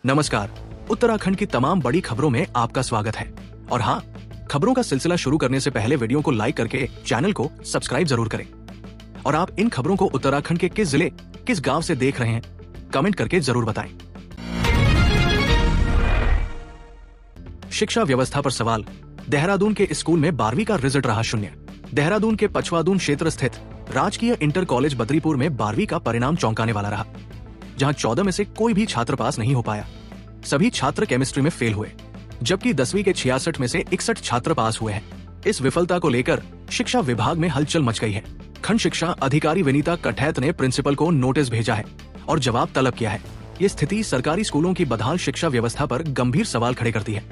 नमस्कार। उत्तराखंड की तमाम बड़ी खबरों में आपका स्वागत है। और हाँ, खबरों का सिलसिला शुरू करने से पहले वीडियो को लाइक करके चैनल को सब्सक्राइब जरूर करें। और आप इन खबरों को उत्तराखंड के किस जिले, किस गांव से देख रहे हैं, कमेंट करके जरूर बताएं। शिक्षा व्यवस्था पर सवाल। देहरादून के स्कूल में 12वीं का रिजल्ट रहा शून्य। देहरादून के पचवादून क्षेत्र स्थित राजकीय इंटर कॉलेज बद्रीपुर में 12वीं का परिणाम चौंकाने वाला रहा, जहां 14 में से कोई भी छात्र पास नहीं हो पाया। सभी छात्र केमिस्ट्री में फेल हुए, जबकि 10वीं के 66 में से 61 छात्र पास हुए हैं। इस विफलता को लेकर शिक्षा विभाग में हलचल मच गई है। खंड शिक्षा अधिकारी विनीता कठैत ने प्रिंसिपल को नोटिस भेजा है और जवाब तलब किया है। ये स्थिति सरकारी स्कूलों की बदहाल शिक्षा व्यवस्था पर गंभीर सवाल खड़े करती है,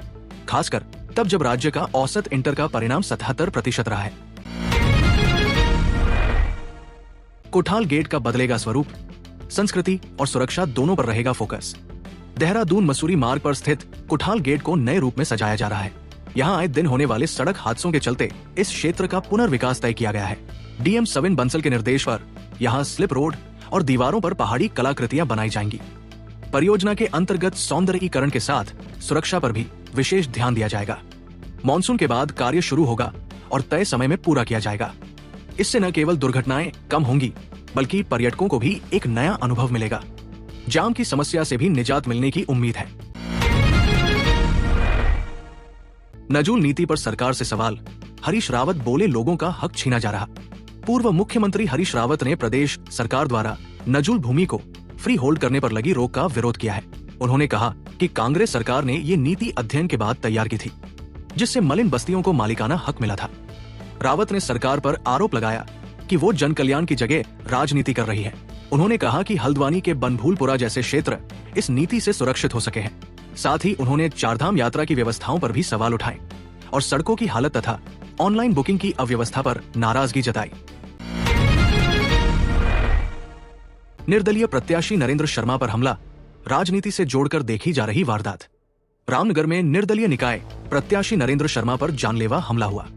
खासकर तब जब राज्य का औसत इंटर का परिणाम 77% रहा है। कोठाल गेट का बदलेगा स्वरूप। संस्कृति और सुरक्षा दोनों पर रहेगा फोकस। देहरादून मसूरी मार्ग पर स्थित कोठाल गेट को नए रूप में सजाया जा रहा है। यहाँ आए दिन होने वाले सड़क हादसों के चलते इस क्षेत्र का पुनर्विकास तय किया गया है। DM 7 बंसल के निर्देश पर यहाँ स्लिप रोड और दीवारों पर पहाड़ी कलाकृतियां बनाई जाएंगी। परियोजना के अंतर्गत सौंदर्यीकरण के साथ सुरक्षा पर भी विशेष ध्यान दिया जाएगा। मानसून के बाद कार्य शुरू होगा और तय समय में पूरा किया जाएगा। इससे न केवल दुर्घटनाएं कम होंगी, बल्कि पर्यटकों को भी एक नया अनुभव मिलेगा। जाम की समस्या से भी निजात मिलने की उम्मीद है। नजूल नीति पर सरकार से सवाल। हरीश रावत बोले, लोगों का हक छीना जा रहा। पूर्व मुख्यमंत्री हरीश रावत ने प्रदेश सरकार द्वारा नजूल भूमि को फ्री होल्ड करने पर लगी रोक का विरोध किया है। उन्होंने कहा कि कांग्रेस सरकार ने ये नीति अध्ययन के बाद तैयार की थी, जिससे मलिन बस्तियों को मालिकाना हक मिला था। रावत ने सरकार पर आरोप लगाया कि वो जन कल्याण की जगह राजनीति कर रही है। उन्होंने कहा कि हल्द्वानी के बनभूलपुरा जैसे क्षेत्र इस नीति से सुरक्षित हो सके हैं। साथ ही उन्होंने चारधाम यात्रा की व्यवस्थाओं पर भी सवाल उठाए और सड़कों की हालत तथा ऑनलाइन बुकिंग की अव्यवस्था पर नाराजगी जताई। निर्दलीय प्रत्याशी नरेंद्र शर्मा पर हमला। राजनीति से जोड़कर देखी जा रही वारदात। रामनगर में निर्दलीय निकाय प्रत्याशी नरेंद्र शर्मा पर जानलेवा हमला हुआ।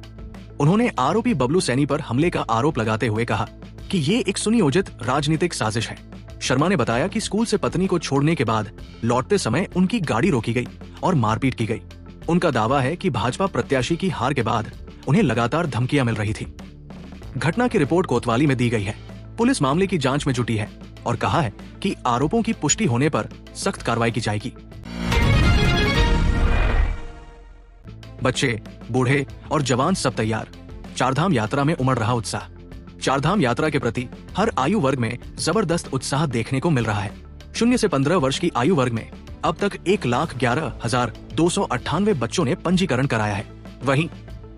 उन्होंने आरोपी बबलू सैनी पर हमले का आरोप लगाते हुए कहा कि ये एक सुनियोजित राजनीतिक साजिश है। शर्मा ने बताया कि स्कूल से पत्नी को छोड़ने के बाद लौटते समय उनकी गाड़ी रोकी गई और मारपीट की गई। उनका दावा है कि भाजपा प्रत्याशी की हार के बाद उन्हें लगातार धमकियां मिल रही थी। घटना की रिपोर्ट कोतवाली में दी गई है। पुलिस मामले की जांच में जुटी है और कहा है कि आरोपों की पुष्टि होने पर सख्त कार्रवाई की जाएगी। बच्चे, बूढ़े और जवान सब तैयार। चारधाम यात्रा में उमड़ रहा उत्साह। चारधाम यात्रा के प्रति हर आयु वर्ग में जबरदस्त उत्साह देखने को मिल रहा है। 0 से 15 वर्ष की आयु वर्ग में अब तक 1,11,298 बच्चों ने पंजीकरण कराया है। वहीं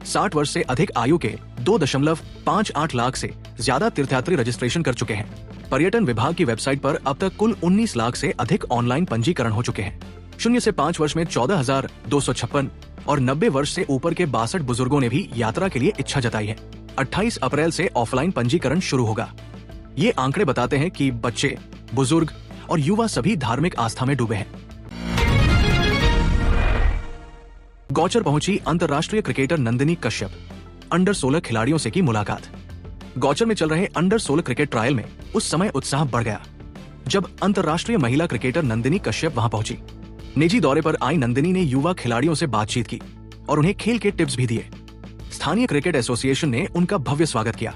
60 वर्ष से अधिक आयु के 2.58 लाख से ज्यादा तीर्थयात्री रजिस्ट्रेशन कर चुके हैं। पर्यटन विभाग की वेबसाइट पर अब तक कुल 19 लाख से अधिक ऑनलाइन पंजीकरण हो चुके हैं। 0 से 5 वर्ष में 14,256 और 90 वर्ष से ऊपर के 62 बुजुर्गों ने भी यात्रा के लिए इच्छा जताई है। 28 अप्रैल से ऑफलाइन पंजीकरण शुरू होगा। ये आंकड़े बताते हैं कि बच्चे, बुजुर्ग और युवा सभी धार्मिक आस्था में डूबे हैं। गौचर पहुंची अंतर्राष्ट्रीय क्रिकेटर नंदिनी कश्यप। अंडर 16 खिलाड़ियों से की मुलाकात। गौचर में चल रहे अंडर 16 क्रिकेट ट्रायल में उस समय उत्साह बढ़ गया जब अंतर्राष्ट्रीय महिला क्रिकेटर नंदिनी कश्यप वहां पहुंची। निजी दौरे पर आई नंदिनी ने युवा खिलाड़ियों से बातचीत की और उन्हें खेल के टिप्स भी दिए। स्थानीय क्रिकेट एसोसिएशन ने उनका भव्य स्वागत किया।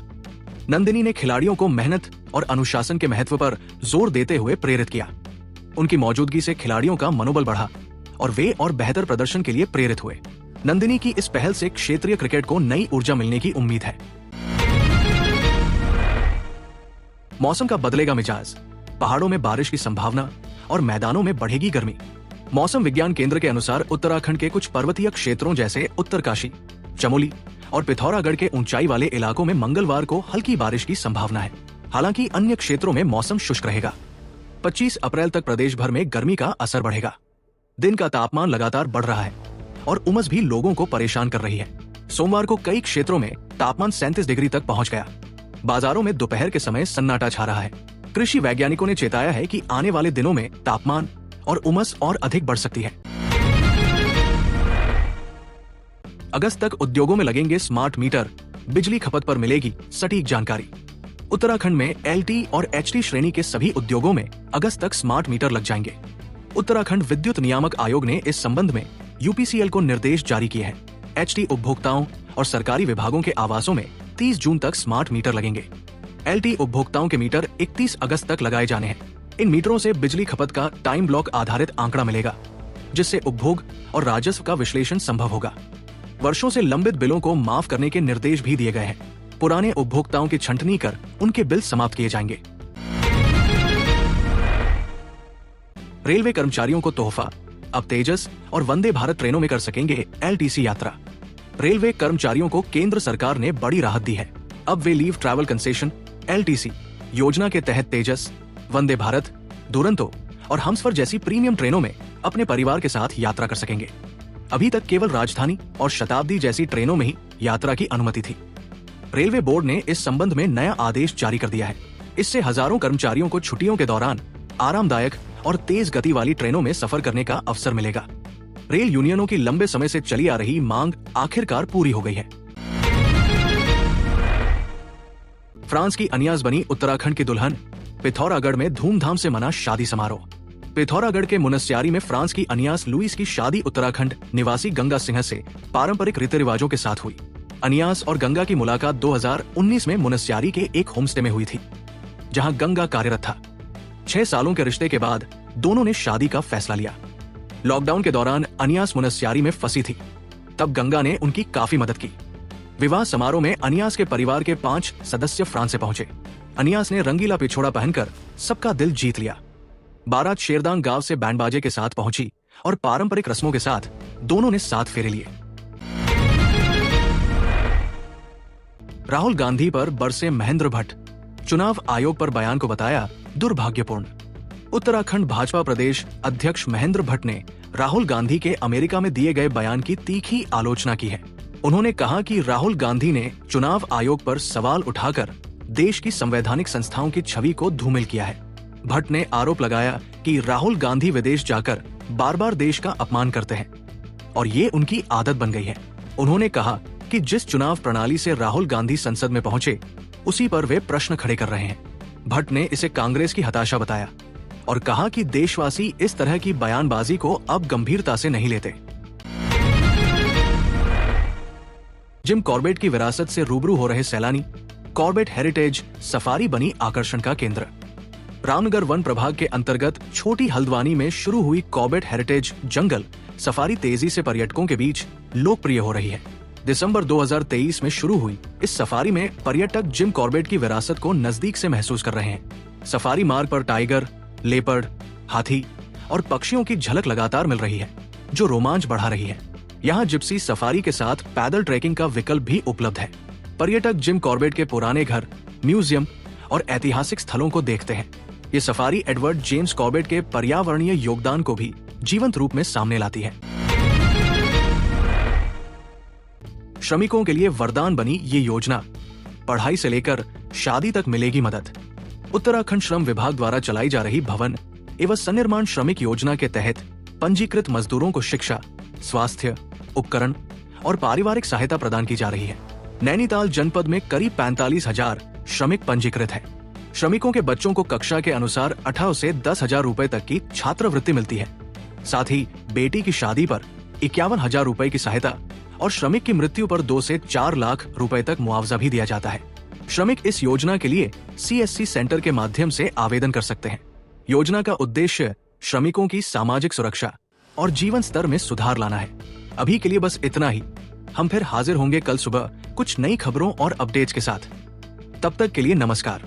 नंदिनी ने खिलाड़ियों को मेहनत और अनुशासन के महत्व पर जोर देते हुए प्रेरित किया। उनकी मौजूदगी से खिलाड़ियों का मनोबल बढ़ा और वे और बेहतर प्रदर्शन के लिए प्रेरित हुए। नंदिनी की इस पहल से क्षेत्रीय क्रिकेट को नई ऊर्जा मिलने की उम्मीद है। मौसम का बदलेगा मिजाज। पहाड़ों में बारिश की संभावना और मैदानों में बढ़ेगी गर्मी। मौसम विज्ञान केंद्र के अनुसार उत्तराखंड के कुछ पर्वतीय क्षेत्रों जैसे उत्तरकाशी, चमोली और पिथौरागढ़ के ऊंचाई वाले इलाकों में मंगलवार को हल्की बारिश की संभावना है। हालांकि अन्य क्षेत्रों में मौसम शुष्क रहेगा। 25 अप्रैल तक प्रदेश भर में गर्मी का असर बढ़ेगा। दिन का तापमान लगातार बढ़ रहा है और उमस भी लोगों को परेशान कर रही है। सोमवार को कई क्षेत्रों में तापमान 37 डिग्री तक पहुंच गया। बाजारों में दोपहर के समय सन्नाटा छा रहा है। कृषि वैज्ञानिकों ने चेताया है कि आने वाले दिनों में तापमान और उमस और अधिक बढ़ सकती है। अगस्त तक उद्योगों में लगेंगे स्मार्ट मीटर। बिजली खपत पर मिलेगी सटीक जानकारी। उत्तराखंड में LT और HT श्रेणी के सभी उद्योगों में अगस्त तक स्मार्ट मीटर लग जाएंगे। उत्तराखंड विद्युत नियामक आयोग ने इस संबंध में यूपीसीएल को निर्देश जारी किए हैं। एचटी उपभोक्ताओं और सरकारी विभागों के आवासों में 30 जून तक स्मार्ट मीटर लगेंगे। एलटी उपभोक्ताओं के मीटर 31 अगस्त तक लगाए जाने हैं। इन मीटरों से बिजली खपत का टाइम ब्लॉक आधारित आंकड़ा मिलेगा, जिससे उपभोग और राजस्व का विश्लेषण संभव होगा। वर्षों से लंबित बिलों को माफ करने के निर्देश भी दिए गए हैं। पुराने उपभोक्ताओं की छंटनी कर उनके बिल समाप्त किए जाएंगे। रेलवे कर्मचारियों को तोहफा, अब तेजस और वंदे भारत ट्रेनों में कर सकेंगे एलटीसी यात्रा। रेलवे कर्मचारियों को केंद्र सरकार ने बड़ी राहत दी है। अब वे लीव ट्रैवल कंसेशन एलटीसी योजना के तहत तेजस, वंदे भारत, दुरंतो और हमसफर जैसी प्रीमियम ट्रेनों में अपने परिवार के साथ यात्रा कर सकेंगे। अभी तक केवल राजधानी और शताब्दी जैसी ट्रेनों में ही यात्रा की अनुमति थी। रेलवे बोर्ड ने इस संबंध में नया आदेश जारी कर दिया है। इससे हजारों कर्मचारियों को छुट्टियों के दौरान आरामदायक और तेज गति वाली ट्रेनों में सफर करने का अवसर मिलेगा। रेल यूनियनों की लंबे समय से चली आ रही मांग आखिरकार पूरी हो गई है। फ्रांस की अनियाज बनी उत्तराखंड की दुल्हन। पिथौरागढ़ में धूमधाम से मना शादी समारोह। पिथौरागढ़ के मुनस्यारी में फ्रांस की अनियास लुइस की शादी उत्तराखंड निवासी गंगा सिंह से पारंपरिक रीति रिवाजों के साथ हुई। अनियास और गंगा की मुलाकात 2019 में मुनस्यारी के एक होमस्टे में हुई थी, जहां गंगा कार्यरत था। 6 सालों के रिश्ते के बाद दोनों ने शादी का फैसला लिया। लॉकडाउन के दौरान अनियास मुनस्यारी में फंसी थी, तब गंगा ने उनकी काफी मदद की। विवाह समारोह में अनियास के परिवार के 5 सदस्य फ्रांस से पहुंचे। अनियास ने रंगीला पिछोड़ा पहनकर सबका दिल जीत लिया। बारात शेरदांग गांव से बैंड बाजे के साथ पहुंची और पारंपरिक रस्मों के साथ दोनों ने 7 फेरे लिए। राहुल गांधी पर बरसे महेंद्र भट्ट। चुनाव आयोग पर बयान को बताया दुर्भाग्यपूर्ण। उत्तराखंड भाजपा प्रदेश अध्यक्ष महेंद्र भट्ट ने राहुल गांधी के अमेरिका में दिए गए बयान की तीखी आलोचना की है। उन्होंने कहा कि राहुल गांधी ने चुनाव आयोग पर सवाल उठाकर देश की संवैधानिक संस्थाओं की छवि को धूमिल किया है। भट्ट ने आरोप लगाया कि राहुल गांधी विदेश जाकर बार बार देश का अपमान करते हैं और ये उनकी आदत बन गई है। उन्होंने कहा कि जिस चुनाव प्रणाली से राहुल गांधी संसद में पहुंचे, उसी पर वे प्रश्न खड़े कर रहे हैं। भट्ट ने इसे कांग्रेस की हताशा बताया और कहा कि देशवासी इस तरह की बयानबाजी को अब गंभीरता से नहीं लेते। जिम कॉर्बेट की विरासत से रूबरू हो रहे सैलानी। कॉर्बेट हेरिटेज सफारी बनी आकर्षण का केंद्र। रामनगर वन प्रभाग के अंतर्गत छोटी हल्द्वानी में शुरू हुई कॉर्बेट हेरिटेज जंगल सफारी तेजी से पर्यटकों के बीच लोकप्रिय हो रही है। दिसंबर 2023 में शुरू हुई इस सफारी में पर्यटक जिम कॉर्बेट की विरासत को नजदीक से महसूस कर रहे हैं। सफारी मार्ग पर टाइगर, लेपर्ड, हाथी और पक्षियों की झलक लगातार मिल रही है, जो रोमांच बढ़ा रही है। यहाँ जिप्सी सफारी के साथ पैदल ट्रैकिंग का विकल्प भी उपलब्ध है। पर्यटक जिम कॉर्बेट के पुराने घर, म्यूजियम और ऐतिहासिक स्थलों को देखते हैं। ये सफारी एडवर्ड जेम्स कॉर्बेट के पर्यावरणीय योगदान को भी जीवंत रूप में सामने लाती है। श्रमिकों के लिए वरदान बनी ये योजना। पढ़ाई से लेकर शादी तक मिलेगी मदद। उत्तराखंड श्रम विभाग द्वारा चलाई जा रही भवन एवं सन्निर्माण श्रमिक योजना के तहत पंजीकृत मजदूरों को शिक्षा, स्वास्थ्य, उपकरण और पारिवारिक सहायता प्रदान की जा रही है। नैनीताल जनपद में करीब 45,000 श्रमिक पंजीकृत हैं। श्रमिकों के बच्चों को कक्षा के अनुसार 18 से 10,000 रुपए तक की छात्रवृत्ति मिलती है। साथ ही बेटी की शादी पर 51,000 रुपए की सहायता और श्रमिक की मृत्यु पर 2 से 4 लाख रुपए तक मुआवजा भी दिया जाता है। श्रमिक इस योजना के लिए CSC सेंटर के माध्यम से आवेदन कर सकते हैं। योजना का उद्देश्य श्रमिकों की सामाजिक सुरक्षा और जीवन स्तर में सुधार लाना है। अभी के लिए बस इतना ही। हम फिर हाजिर होंगे कल सुबह कुछ नई खबरों और अपडेट्स के साथ। तब तक के लिए नमस्कार।